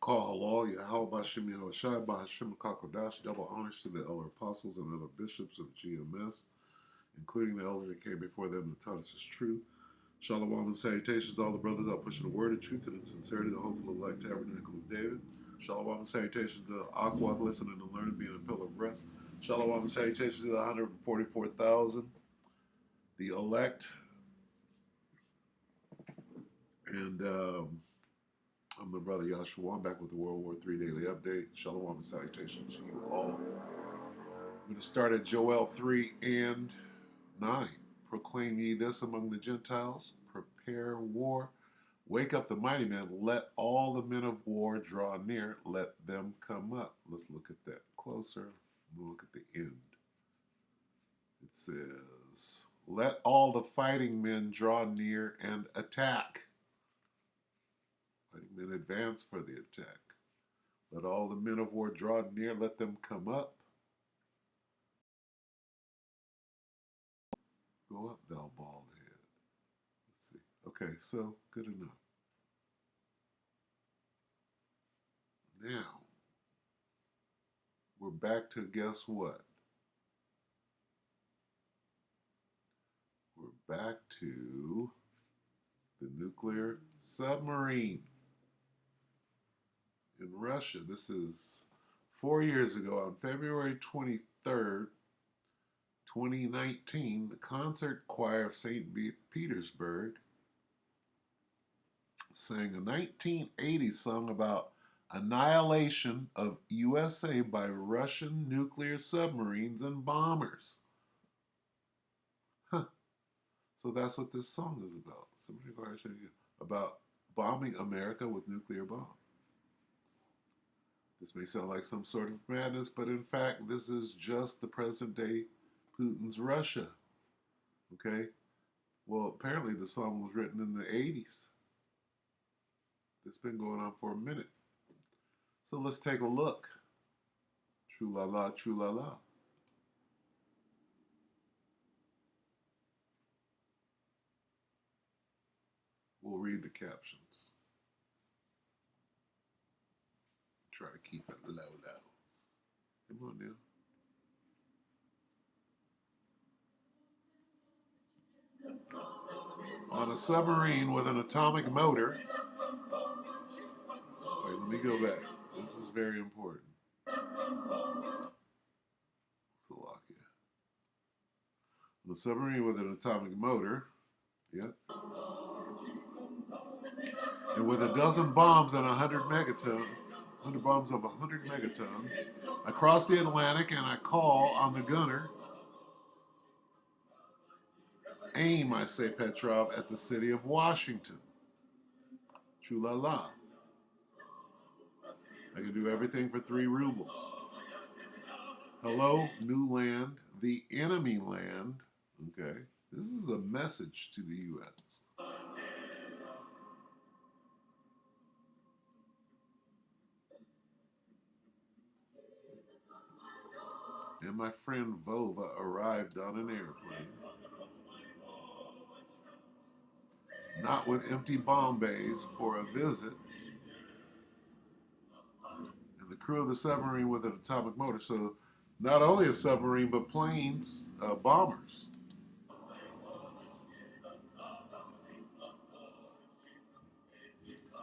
Kahala, Yahweh Bashem Yahushai, Bahashem Kakodash, double honors to the elder apostles and other bishops of GMS, including the elder that came before them that taught us is true. Shalom and salutations to all the brothers out pushing the word of truth and in sincerity, the hopeful elect tabernacle of David. Shalom and salutations to Aqua, listening and learning, being a pillar of rest. Shalom and salutations to the 144,000, the elect, and I'm the brother Yahshua. I'm back with the World War III Daily Update. Shalom and salutations to you all. I'm going to start at Joel 3 and 9. Proclaim ye this among the Gentiles. Prepare war. Wake up the mighty men. Let all the men of war draw near. Let them come up. Let's look at that closer. We'll look at the end. It says, let all the fighting men draw near and attack. Fighting men advance for the attack. Let all the men of war draw near. Let them come up. Go up, thou bald head. Let's see. Okay, so good enough. Now, we're back to guess what? We're back to the nuclear submarine in Russia. This is 4 years ago on February 23rd, 2019. The concert choir of St. Petersburg sang a 1980 song about annihilation of USA by Russian nuclear submarines and bombers. Huh. So that's what this song is about. About bombing America with nuclear bomb. This may sound like some sort of madness, but in fact, this is just the present day Putin's Russia. Okay? Well, apparently the song was written in the 80s. It's been going on for a minute. So let's take a look. True la la, true la la. We'll read the captions. Try to keep it low, low. Come on now. On a submarine with an atomic motor. Wait, let me go back. This is very important. Slovakia. On a submarine with an atomic motor. Yep. And with a dozen bombs and 100 megatons, 100 bombs of 100 megatons, I cross the Atlantic and I call on the gunner. Aim, I say, Petrov, at the city of Washington. True la la. I can do everything for 3 rubles. Hello, new land, the enemy land. Okay, this is a message to the U.S. And my friend Vova arrived on an airplane. Not with empty bomb bays for a visit. And the crew of the submarine with an atomic motor. So not only a submarine, but planes, bombers.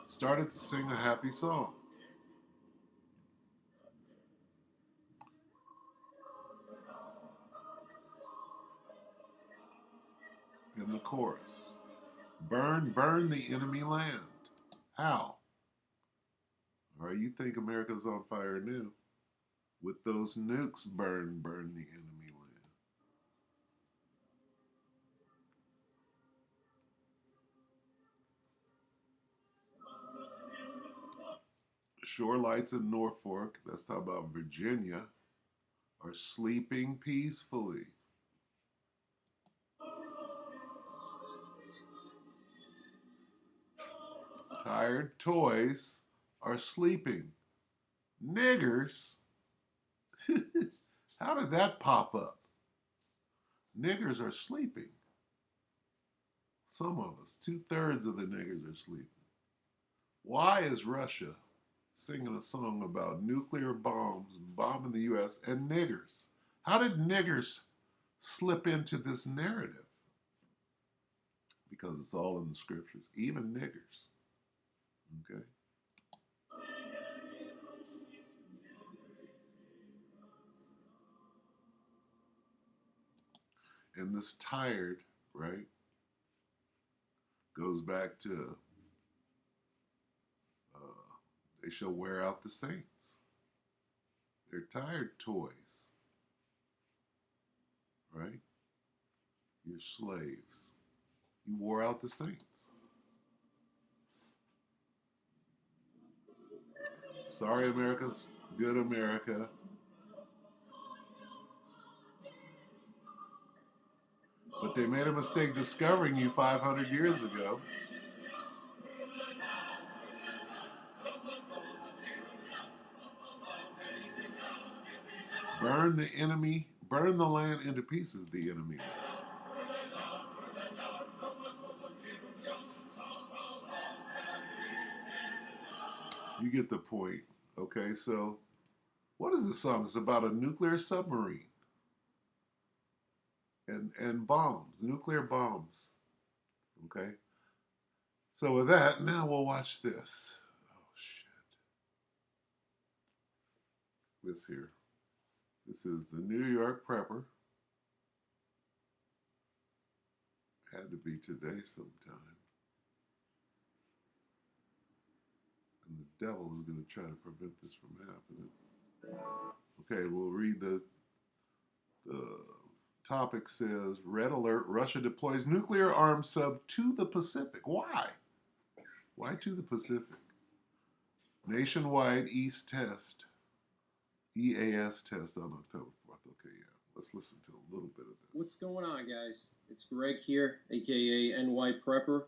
Started to sing a happy song. In the chorus. Burn, burn the enemy land. How? Or you think America's on fire now? With those nukes, burn, burn the enemy land. Shore lights in Norfolk, let's talk about Virginia, are sleeping peacefully. Tired toys are sleeping. Niggers? How did that pop up? Niggers are sleeping. Some of us, 2/3 of the niggers are sleeping. Why is Russia singing a song about nuclear bombs bombing the U.S. and niggers. How did niggers slip into this narrative? Because it's all in the scriptures, even niggers. Okay? And this tired, right, goes back to they shall wear out the saints. They're tired toys, right? You're slaves. You wore out the saints. Sorry, America's good America. But they made a mistake discovering you 500 years ago. Burn the enemy, burn the land into pieces, the enemy. You get the point. Okay, so what is this song? It's about a nuclear submarine and bombs, nuclear bombs. Okay, so with that, now we'll watch this. Oh shit! This here. This is the New York Prepper. Had to be today sometime. And the devil is going to try to prevent this from happening. Okay, we'll read the topic says, Red Alert, Russia deploys nuclear armed sub to the Pacific. Why? Why to the Pacific? Nationwide EAS test on October 4th. Okay, yeah. Let's listen to a little bit of this. What's going on, guys? It's Greg here, aka NY Prepper.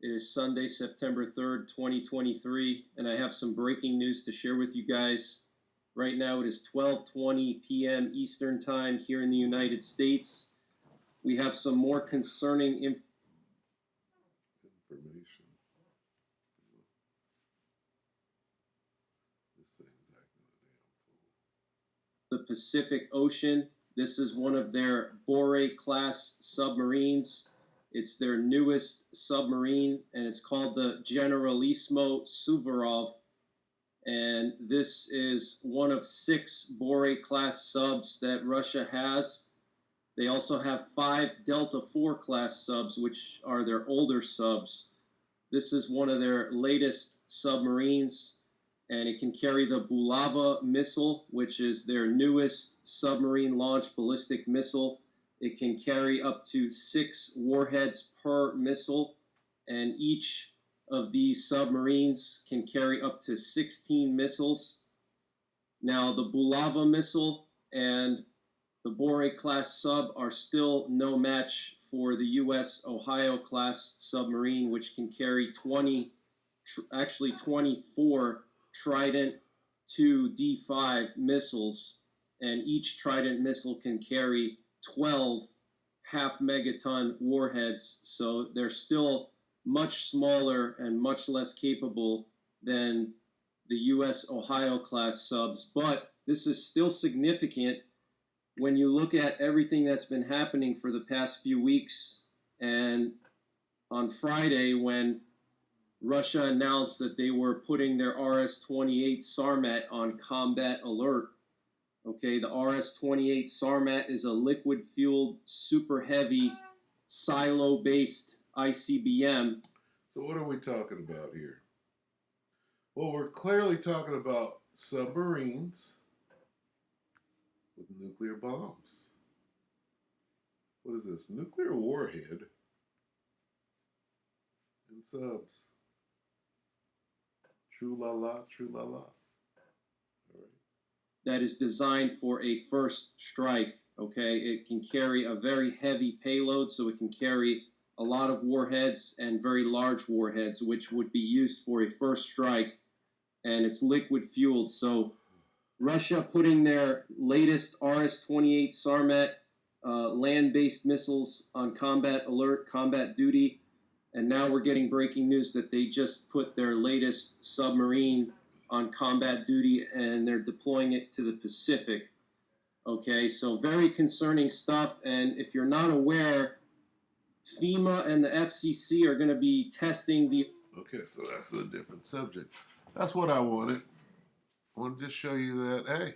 It is Sunday, September 3rd, 2023, and I have some breaking news to share with you guys. Right now it is 12:20 p.m. Eastern Time here in the United States. We have some more concerning information. This thing's acting a damn fool. The Pacific Ocean. This is one of their Bore-class submarines. It's their newest submarine, and it's called the Generalissimo Suvorov. And this is one of 6 Bore-class subs that Russia has. They also have 5 Delta IV class subs, which are their older subs. This is one of their latest submarines, and it can carry the Bulava missile, which is their newest submarine-launched ballistic missile. It can carry up to 6 warheads per missile, and each of these submarines can carry up to 16 missiles. Now, the Bulava missile and the Bore-class sub are still no match for the U.S. Ohio-class submarine, which can carry 24 Trident II D5 missiles, and each Trident missile can carry 12 half-megaton warheads, so they're still much smaller and much less capable than the U.S. Ohio-class subs, but this is still significant when you look at everything that's been happening for the past few weeks. And on Friday, when Russia announced that they were putting their RS-28 Sarmat on combat alert. Okay, the RS-28 Sarmat is a liquid-fueled, super heavy, silo-based ICBM. So what are we talking about here? Well, we're clearly talking about submarines with nuclear bombs. What is this? Nuclear warhead and subs. True la la, true la la. All right. That is designed for a first strike. Okay, it can carry a very heavy payload, so it can carry a lot of warheads and very large warheads, which would be used for a first strike, and it's liquid fueled. So Russia putting their latest RS-28 Sarmat land-based missiles on combat alert, combat duty, and now we're getting breaking news that they just put their latest submarine on combat duty, and they're deploying it to the Pacific. Okay, so very concerning stuff. And if you're not aware, FEMA and the FCC are going to be testing the. Okay, so that's a different subject. That's what I wanted. I want to just show you that, hey,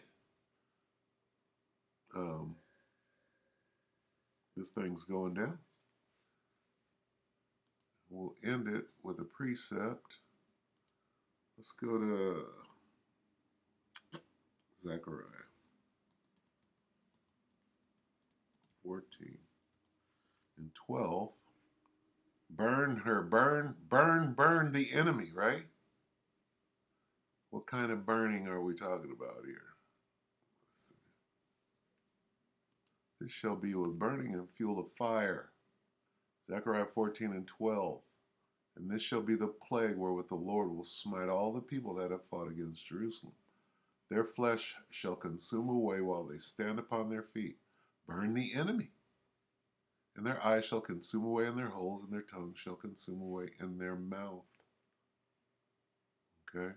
this thing's going down. We'll end it with a precept. Let's go to Zechariah 14 and 12. Burn her, burn the enemy, right? What kind of burning are we talking about here? Let's see. This shall be with burning and fuel of fire. Zechariah 14 and 12. And this shall be the plague wherewith the Lord will smite all the people that have fought against Jerusalem. Their flesh shall consume away while they stand upon their feet. Burn the enemy. And their eyes shall consume away in their holes, and their tongue shall consume away in their mouth. Okay?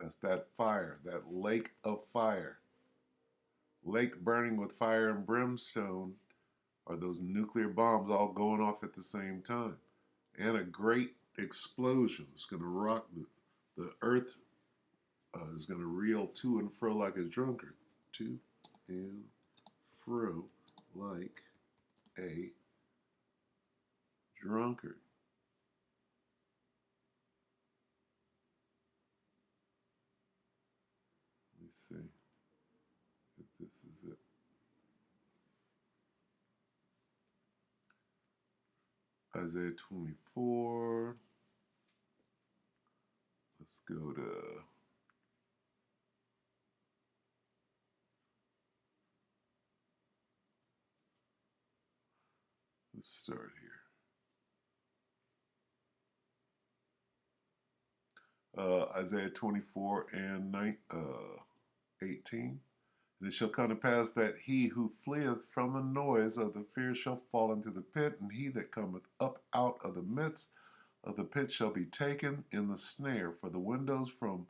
That's that fire, that lake of fire. Lake burning with fire and brimstone are those nuclear bombs all going off at the same time. And a great explosion is going to rock the earth, is going to reel to and fro like a drunkard. To and fro like a drunkard. Let me see if this is it. Isaiah 24. Let's go to let's start here. Isaiah 24 and 18. And it shall come to pass that he who fleeth from the noise of the fear shall fall into the pit, and he that cometh up out of the midst of the pit shall be taken in the snare. For the windows from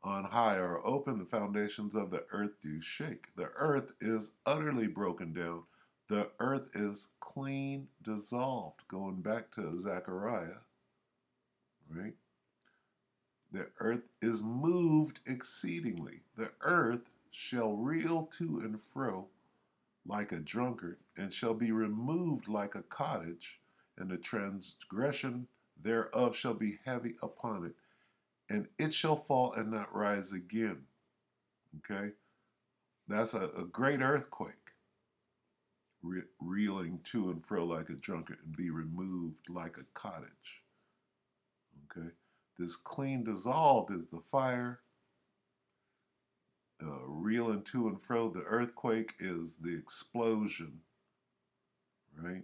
on high are open, the foundations of the earth do shake. The earth is utterly broken down. The earth is clean dissolved. Going back to Zechariah, right? The earth is moved exceedingly. The earth shall reel to and fro like a drunkard, and shall be removed like a cottage, and the transgression thereof shall be heavy upon it, and it shall fall and not rise again. Okay? That's a great earthquake, reeling to and fro like a drunkard, and be removed like a cottage. Okay? This clean dissolved is the fire. Reeling to and fro, the earthquake is the explosion, right?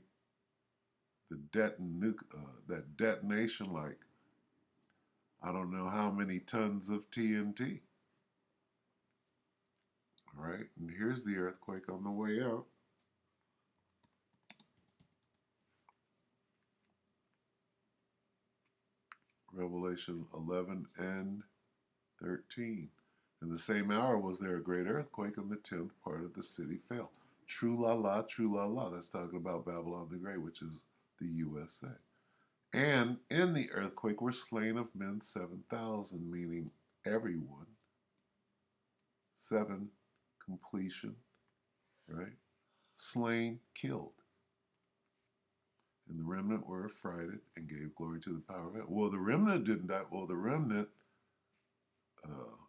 That detonation, like I don't know how many tons of TNT. All right, and here's the earthquake on the way out. Revelation 11 and 13. In the same hour was there a great earthquake, and the 10th part of the city fell. True la la, true la la. That's talking about Babylon the Great, which is the USA. And in the earthquake were slain of men 7,000, meaning everyone. 7, completion, right? Slain, killed. And the remnant were affrighted and gave glory to the power of it. Well, the remnant didn't die. Well, the remnant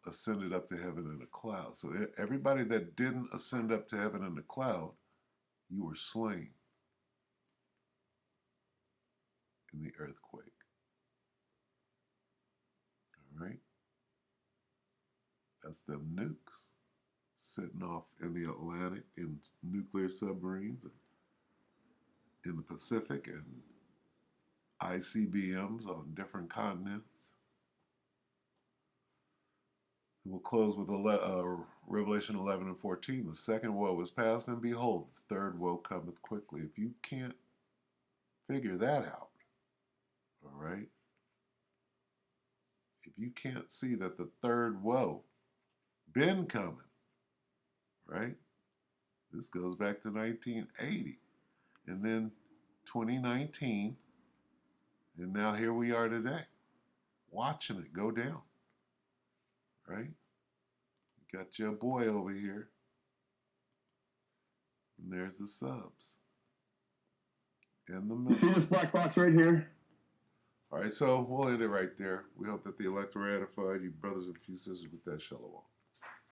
ascended up to heaven in a cloud. So everybody that didn't ascend up to heaven in a cloud, you were slain in the earthquake. All right? That's them nukes sitting off in the Atlantic in nuclear submarines, in the Pacific, and ICBMs on different continents. We'll close with Revelation 11 and 14. The second woe is past, and behold, the third woe cometh quickly. If you can't figure that out, all right? If you can't see that the third woe been coming, right? This goes back to 1980, and then 2019, and now here we are today, watching it go down, right? You got your boy over here, and there's the subs and the missiles. You see this black box right here? All right, so we'll end it right there. We hope that the elect were edified, you brothers and sisters, with that shalom.